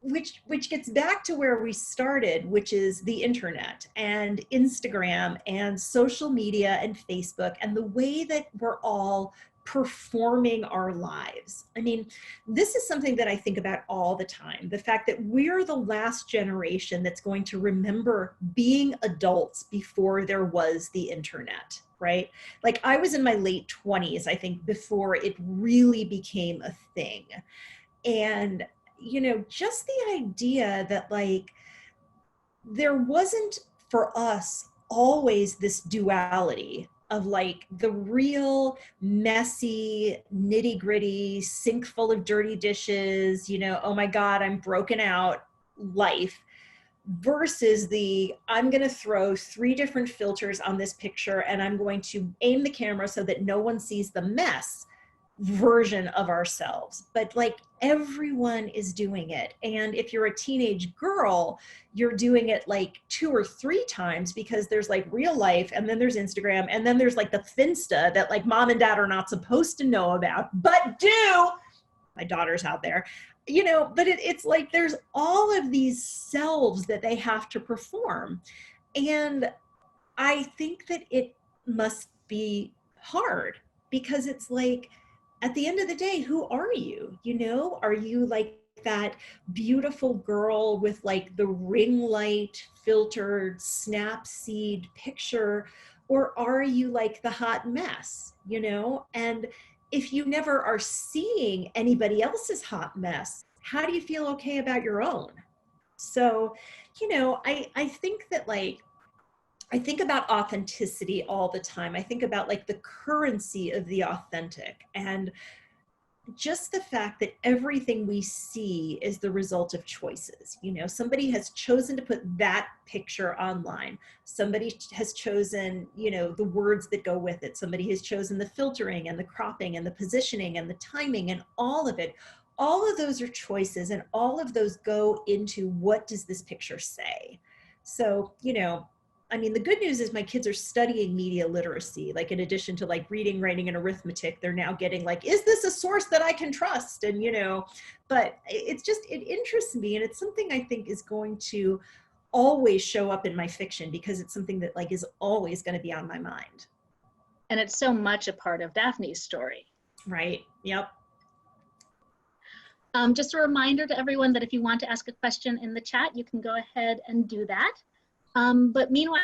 which gets back to where we started, which is the internet and Instagram and social media and Facebook and the way that we're all performing our lives. I mean, this is something that I think about all the time. The fact that we're the last generation that's going to remember being adults before there was the internet, right? Like I was in my late 20s, I think, before it really became a thing. And just the idea that like, there wasn't for us always this duality of like the real messy, nitty gritty, sink full of dirty dishes, oh my God, I'm broken out life versus I'm going to throw 3 different filters on this picture and I'm going to aim the camera so that no one sees the mess version of ourselves. But like everyone is doing it. And if you're a teenage girl, you're doing it like 2 or 3 times because there's like real life and then there's Instagram and then there's like the Finsta that like mom and dad are not supposed to know about, but do. My daughter's out there, but it's like there's all of these selves that they have to perform. And I think that it must be hard because it's like, at the end of the day, who are you? Are you like that beautiful girl with like the ring light filtered snapseed picture? Or are you like the hot mess, And if you never are seeing anybody else's hot mess, how do you feel okay about your own? So, I think that like, I think about authenticity all the time. I think about like the currency of the authentic. And just the fact that everything we see is the result of choices. You know, somebody has chosen to put that picture online. Somebody has chosen, you know, the words that go with it. Somebody has chosen the filtering and the cropping and the positioning and the timing and all of it. All of those are choices, and all of those go into what does this picture say? So, you know, I mean, the good news is my kids are studying media literacy. Like, in addition to like reading, writing, and arithmetic, they're now getting like, is this a source that I can trust? And, you know, but it's just, it interests me. And it's something I think is going to always show up in my fiction, because it's something that like is always going to be on my mind. And it's so much a part of Daphne's story. Right. Yep. Just a reminder to everyone that if you want to ask a question in the chat, you can go ahead and do that. But meanwhile,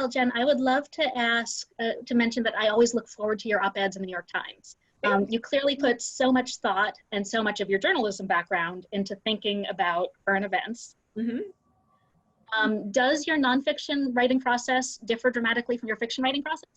Jen, I would love to ask, to mention that I always look forward to your op-eds in the New York Times. You clearly put so much thought and so much of your journalism background into thinking about current events. Mm-hmm. Does your nonfiction writing process differ dramatically from your fiction writing process?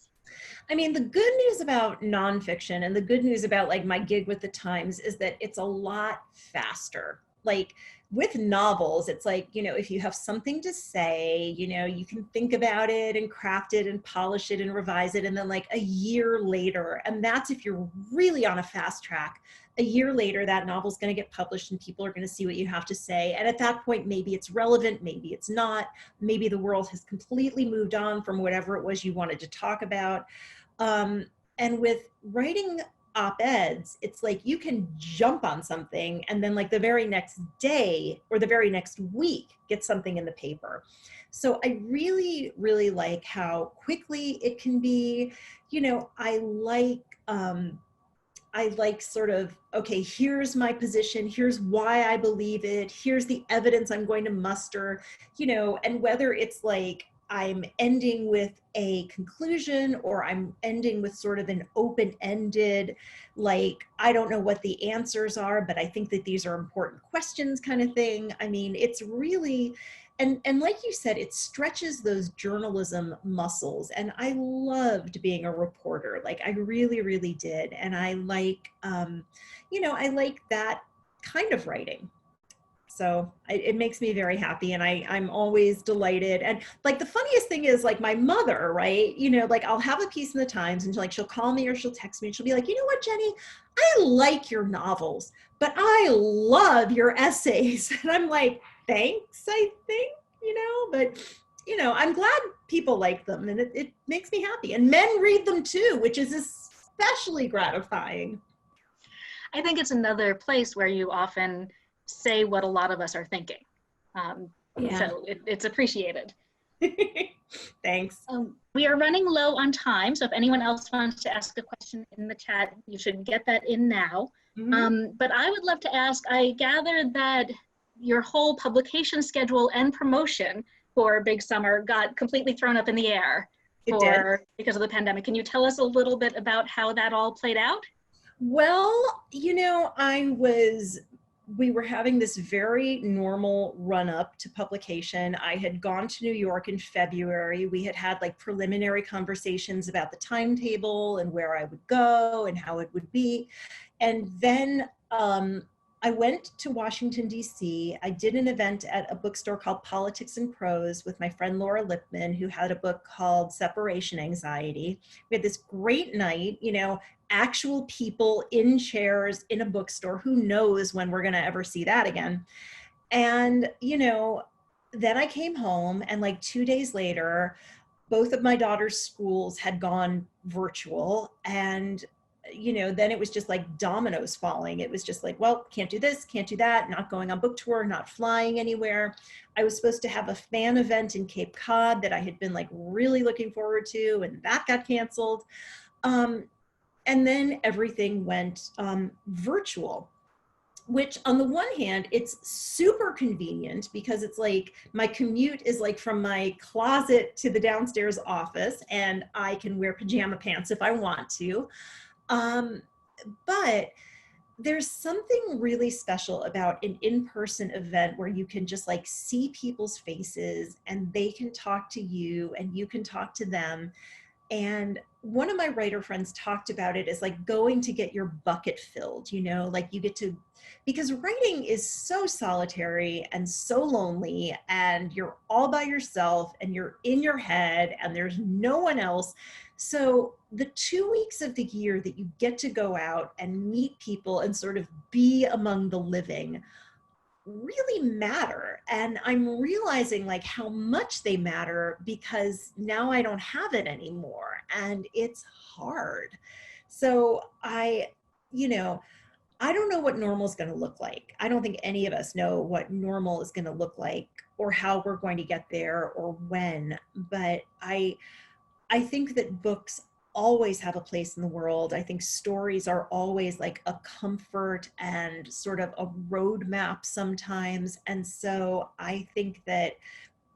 I mean, the good news about nonfiction and the good news about like my gig with the Times is that it's a lot faster. Like, with novels, it's like, you know, if you have something to say, you know, you can think about it and craft it and polish it and revise it. And then like a year later, and that's if you're really on a fast track, a year later, that novel's going to get published and people are going to see what you have to say. And at that point, maybe it's relevant, maybe it's not, maybe the world has completely moved on from whatever it was you wanted to talk about. And with writing op-eds, it's like you can jump on something and then like the very next day or the very next week get something in the paper. So I really, really like how quickly it can be. You know, I like sort of, okay, here's my position, here's why I believe it, here's the evidence I'm going to muster, you know, and whether it's like I'm ending with a conclusion or I'm ending with sort of an open-ended, like, I don't know what the answers are, but I think that these are important questions kind of thing. I mean, it's really, and like you said, it stretches those journalism muscles. And I loved being a reporter. Like, I really, really did. And I like, you know, I like that kind of writing. So it makes me very happy, and I'm always delighted. And like the funniest thing is like my mother, right? You know, like I'll have a piece in the Times and she'll call me or she'll text me and she'll be like, you know what, Jenny, I like your novels, but I love your essays. And I'm like, thanks, I think, you know, but you know, I'm glad people like them, and it makes me happy. And men read them too, which is especially gratifying. I think it's another place where you often say what a lot of us are thinking. Yeah. So it's appreciated. Thanks. We are running low on time, so if anyone else wants to ask a question in the chat, you should get that in now. Mm-hmm. But I would love to ask, I gathered that your whole publication schedule and promotion for Big Summer got completely thrown up in the air because of the pandemic. Can you tell us a little bit about how that all played out? Well, you know, we were having this very normal run up to publication. I had gone to New York in February. We had had like preliminary conversations about the timetable and where I would go and how it would be. And then I went to Washington, D.C. I did an event at a bookstore called Politics and Prose with my friend Laura Lipman, who had a book called Separation Anxiety. We had this great night, you know, actual people in chairs in a bookstore. Who knows when we're going to ever see that again? And, you know, then I came home, and like 2 days later, both of my daughter's schools had gone virtual. And, you know, then it was just like dominoes falling. It was just like, well, can't do this, can't do that, not going on book tour, not flying anywhere. I was supposed to have a fan event in Cape Cod that I had been like really looking forward to, and that got canceled. And then everything went virtual, which on the one hand, it's super convenient because it's like my commute is like from my closet to the downstairs office, and I can wear pajama pants if I want to. But there's something really special about an in-person event where you can just like see people's faces and they can talk to you and you can talk to them. And one of my writer friends talked about it as like going to get your bucket filled, you know, like you get to, because writing is so solitary and so lonely, and you're all by yourself and you're in your head and there's no one else. So the 2 weeks of the year that you get to go out and meet people and sort of be among the living really matter. And I'm realizing like how much they matter because now I don't have it anymore and it's hard. So I don't know what normal is going to look like. I don't think any of us know what normal is going to look like or how we're going to get there or when, but I think that books always have a place in the world. I think stories are always like a comfort and sort of a roadmap sometimes. And so I think that,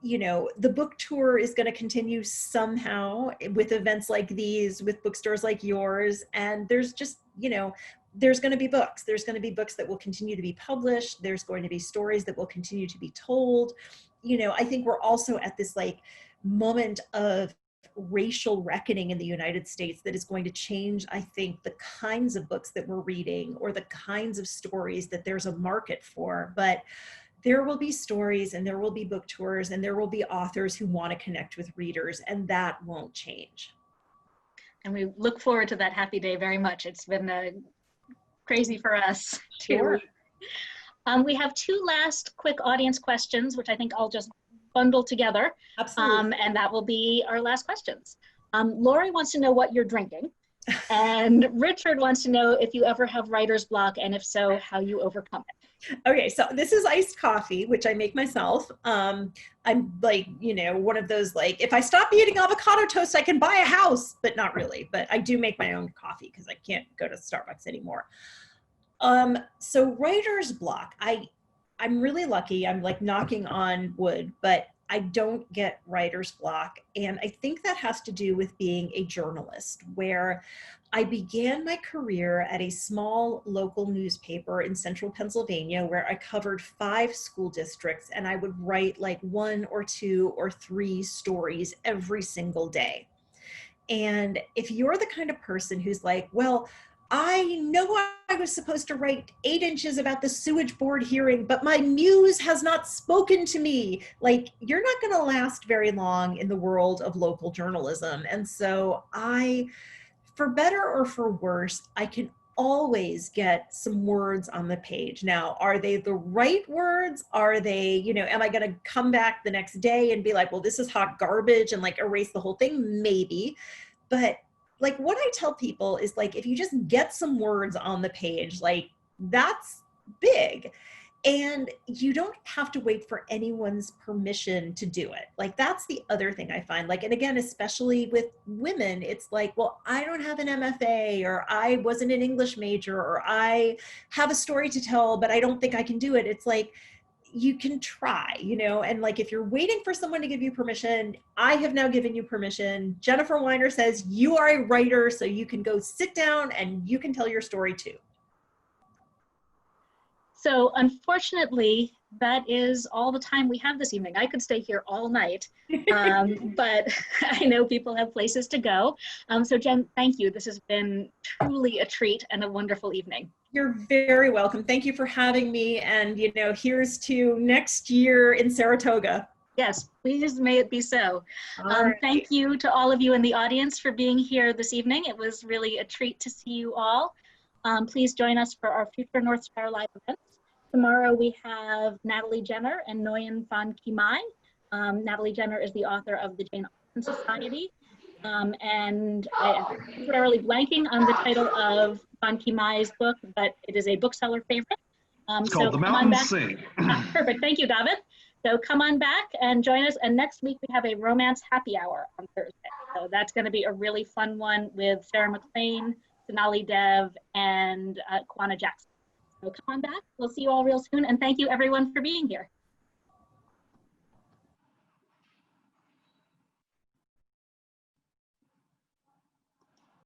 you know, the book tour is going to continue somehow with events like these, with bookstores like yours. And there's just, you know, there's going to be books. There's going to be books that will continue to be published. There's going to be stories that will continue to be told. You know, I think we're also at this like moment of racial reckoning in the United States that is going to change, I think, the kinds of books that we're reading or the kinds of stories that there's a market for. But there will be stories and there will be book tours and there will be authors who want to connect with readers, and that won't change. And we look forward to that happy day very much. It's been crazy for us too. Sure. We have two last quick audience questions, which I think I'll just bundle together. Absolutely. And that will be our last questions. Lori wants to know what you're drinking. And Richard wants to know if you ever have writer's block, and if so, how you overcome it. Okay, so this is iced coffee, which I make myself. I'm like, you know, one of those, like, if I stop eating avocado toast, I can buy a house, but not really. But I do make my own coffee because I can't go to Starbucks anymore. So writer's block, I'm really lucky. I'm like knocking on wood, but I don't get writer's block. And I think that has to do with being a journalist, where I began my career at a small local newspaper in central Pennsylvania, where I covered 5 school districts, and I would write like 1 or 2 or 3 stories every single day. And if you're the kind of person who's like, well, I know I was supposed to write 8 inches about the sewage board hearing, but my muse has not spoken to me. Like, you're not going to last very long in the world of local journalism. And so for better or for worse, I can always get some words on the page. Now, are they the right words? Are they, you know, am I going to come back the next day and be like, well, this is hot garbage, and like erase the whole thing? Maybe. But like what I tell people is like, if you just get some words on the page, like that's big. And you don't have to wait for anyone's permission to do it. Like that's the other thing I find. Like, and again, especially with women, it's like, well, I don't have an MFA, or I wasn't an English major, or I have a story to tell, but I don't think I can do it. It's like, you can try, you know, and like if you're waiting for someone to give you permission, I have now given you permission. Jennifer Weiner says you are a writer, so you can go sit down and you can tell your story too. So unfortunately, that is all the time we have this evening. I could stay here all night, but I know people have places to go. So Jen, thank you. This has been truly a treat and a wonderful evening. You're very welcome. Thank you for having me. And, you know, here's to next year in Saratoga. Yes, please may it be so. Right. Thank you to all of you in the audience for being here this evening. It was really a treat to see you all. Please join us for our future Northshire Live events. Tomorrow we have Natalie Jenner and Nguyen Phan Kimai. Natalie Jenner is the author of the Jane Austen Society. And I am temporarily blanking on the title of Phan Kimai's book, but it is a bookseller favorite. It's called The Mountains Sing. Perfect, thank you, David. So come on back and join us. And next week we have a romance happy hour on Thursday. So that's gonna be a really fun one with Sarah McLean, Sonali Dev, and Kwana Jackson. So come on back. We'll see you all real soon. And thank you everyone for being here.